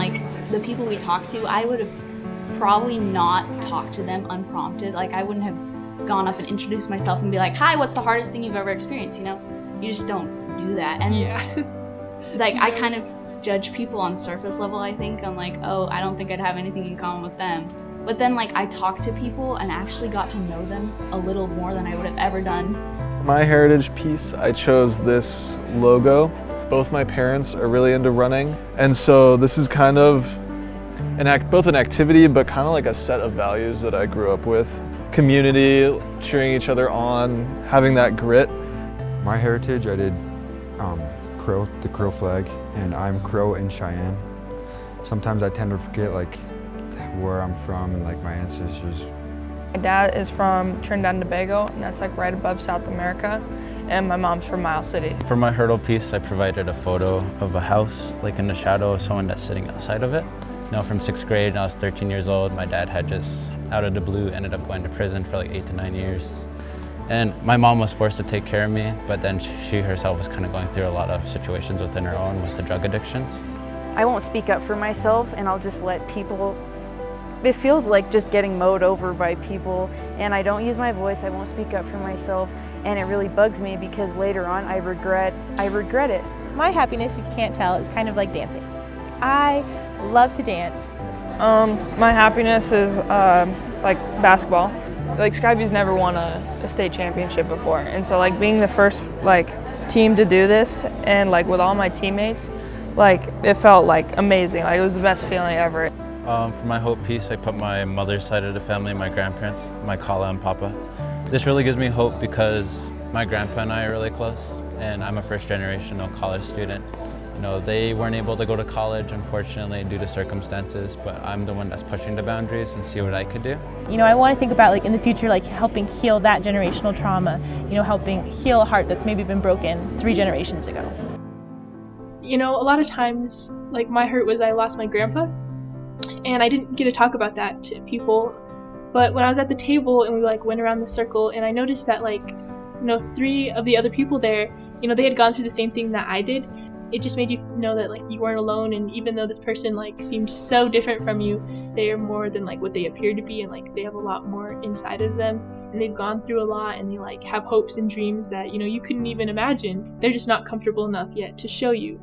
like the people we talked to, I would have probably not talked to them unprompted. Like I wouldn't have gone up and introduced myself and be like, hi, what's the hardest thing you've ever experienced, you know? You just don't do that. And like I kind of judge people on surface level, I think. I'm like, oh, I don't think I'd have anything in common with them. But then like I talked to people and actually got to know them a little more than I would have ever done. My heritage piece, I chose this logo. Both my parents are really into running, and so this is kind of both an activity but kind of like a set of values that I grew up with. Community, cheering each other on, having that grit. My heritage, I did Crow, the Crow flag, and I'm Crow in Cheyenne. Sometimes I tend to forget like where I'm from and like my ancestors. My dad is from Trinidad and Tobago, and that's like right above South America, and my mom's from Miles City. For my hurdle piece, I provided a photo of a house, like in the shadow of someone that's sitting outside of it. You know, from 6th grade, when I was 13 years old, my dad had just, out of the blue, ended up going to prison for like 8 to 9 years. And my mom was forced to take care of me, but then she herself was kind of going through a lot of situations within her own with the drug addictions. I won't speak up for myself, and I'll just let people. It feels like just getting mowed over by people, and I don't use my voice. I won't speak up for myself, and it really bugs me because later on I regret it. My happiness, if you can't tell, is kind of like dancing. I love to dance. My happiness is like basketball. Like Skyview's never won a state championship before, and so like being the first like team to do this, and like with all my teammates, like it felt like amazing. Like it was the best feeling ever. For my hope piece, I put my mother's side of the family, my grandparents, my Kala and Papa. This really gives me hope because my grandpa and I are really close, and I'm a first-generational college student. You know, they weren't able to go to college, unfortunately, due to circumstances, but I'm the one that's pushing the boundaries and see what I could do. You know, I want to think about like in the future, like helping heal that generational trauma, you know, helping heal a heart that's maybe been broken 3 generations ago. You know, a lot of times, like my hurt was I lost my grandpa, and I didn't get to talk about that to people. But when I was at the table and we like went around the circle, and I noticed that like, you know, 3 of the other people there, you know, they had gone through the same thing that I did. It just made you know that like you weren't alone, and even though this person like seemed so different from you, they are more than like what they appear to be, and like they have a lot more inside of them, and they've gone through a lot, and they like have hopes and dreams that, you know, you couldn't even imagine. They're just not comfortable enough yet to show you.